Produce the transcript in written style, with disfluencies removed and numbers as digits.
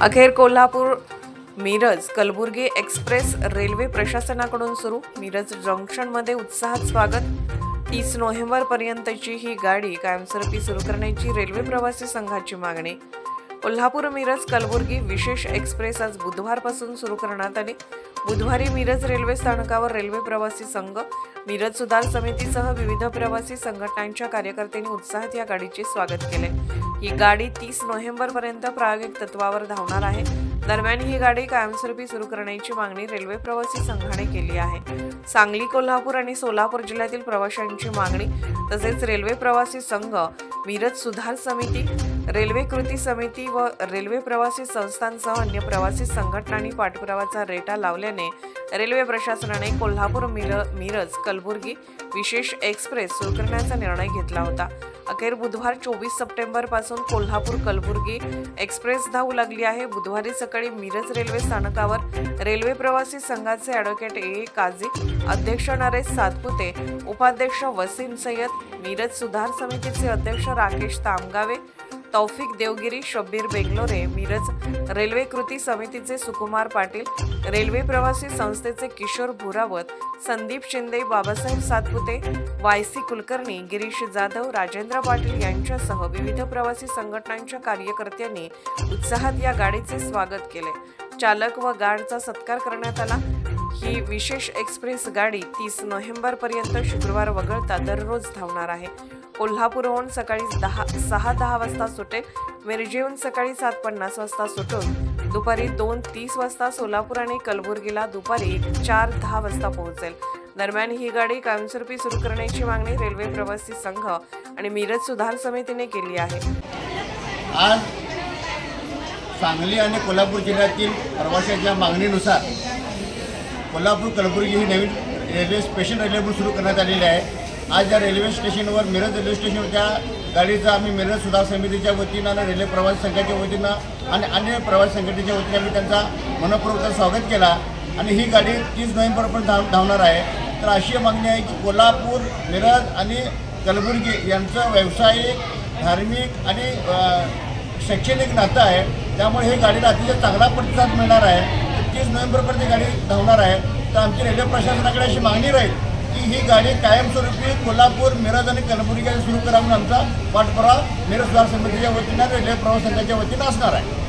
अखेर Kolhapur Miraj Kalaburagi express railway प्रशासनाकडून सुरू। मिरज जंक्शनमध्ये उत्साहात स्वागत। 30 नोव्हेंबरपर्यंतची ही गाडी कायमस्वरूपी सुरू करण्याची रेल्वे प्रवासी संघाची मागणी। कोल्हापूर मिरज कलबुर्गी विशेष एक्सप्रेस आज बुधवारपासून सुरू करण्यात आली। बुधवारी मिरज रेल्वे स्थानकावर रेल्वे प्रवासी संघ, मिरज सुधार समितीसह विविध प्रवासी संघटनांच्या कार्यकर्त्यांनी उत्साहात या गाडीचे स्वागत केले। ही गाडी 30 नोव्हेंबरपर्यंत प्रायोगिक तत्वावर धावणार आहे। दरम्यान ही गाडी कायमस्वरूपी सुरू करण्याची मागणी रेल्वे प्रवासी संघाने केली आहे। सांगली, कोल्हापूर आणि सोलापूर जिल्ह्यातील प्रवाशांची मागणी तसेच रेल्वे प्रवासी संघ, मिरज सुधार समिती, रेल्वे कृती समिती व रेल्वे प्रवासी संस्थांसह अन्य प्रवासी संघटनांनी पाठपुरावाचा रेटा लावल्याने रेल्वे प्रशासनाने कोल्हापूर मिरज कलबुर्गी विशेष एक्सप्रेस सुरू करण्याचा निर्णय घेतला होता। अखेर बुधवार 24 सप्टेंबर पासून कोल्हापूर कलबुर्गी एक्सप्रेस धावू लागली आहे। बुधवारी सकाळी मिरज रेल्वे स्थानकावर रेल्वे प्रवासी संघाचे ॲडव्होकेट ए काझी, अध्यक्ष नरेश सातपुते, उपाध्यक्ष वसीम सय्यद, मिरज सुधार समितीचे अध्यक्ष राकेश तामगावे, तौफिक देवगिरी, शब्बीर बेंगलोरे, मिरज रेल्वे कृती समितीचे सुकुमार पाटील, रेल्वे प्रवासी संस्थेचे किशोर भुरावत, संदीप शिंदे, बाबासाहेब सातपुते, वायसी कुलकर्णी, गिरीश जाधव, राजेंद्र पाटील यांच्यासह विविध प्रवासी संघटनांच्या कार्यकर्त्यांनी उत्साहात या गाडीचे स्वागत केले। चालक व गार्डचा सत्कार करण्यात आला। ही विशेष एक्सप्रेस गाडी 30 नोव्हेंबरपर्यंत शुक्रवार वगळता दररोज धावणार आहे। कोल्हापूरहून सकाळी 6:10 वाजता सुटेल, मिरजेहून सकाळी 7:50 वाजता सुटून दुपारी 2:30 वाजता सोलापूर आणि कलबुर्गीला दुपारी 4:10 वाजता पोहोचेल। दरम्यान ही गाडी कायमस्वरूपी सुरू करण्याची मागणी रेल्वे प्रवासी संघ आणि मिरज सुधार समितीने केली आहे। आज सांगली आणि कोल्हापूर जिल्ह्यातील प्रवाशांच्या मागणीनुसार कोल्हापूर कलबुर्गी ही नवीन रेल्वे स्पेशल रेल्वे सुरू करण्यात आलेली आहे। आज या रेल्वे स्टेशनवर मिरज रेल्वे स्टेशनच्या गाडीचं आम्ही मिरज सुधार समितीच्या वतीनं आणि रेल्वे प्रवासी संघाच्या वतीनं आणि अन्य प्रवासी संघटनेच्या वतीनं आम्ही त्यांचा मनपूर्वक स्वागत केला आणि ही गाडी 30 नोव्हेंबरपर्यंत धावणार आहे। तर अशी मागणी आहे की कोल्हापूर, मिरज आणि कलबुर्गी यांचं व्यावसायिक, धार्मिक आणि शैक्षणिक नातं आहे, त्यामुळे ही गाडीला अतिशय चांगला प्रतिसाद मिळणार आहे। 30 नोव्हेंबरपर्यंत गाडी धावणार आहे। तर आमची रेल्वे प्रशासनाकडे अशी मागणी राहील की ही गाडी कायमस्वरूपी कोल्हापूर, मिरज आणि कलबुर्गी सुरू करा म्हणून आमचा पाठपुरावा मिरज सुधार समितीच्या वतीनं रेल्वे प्रवासी संघाच्या वतीनं असणार आहे।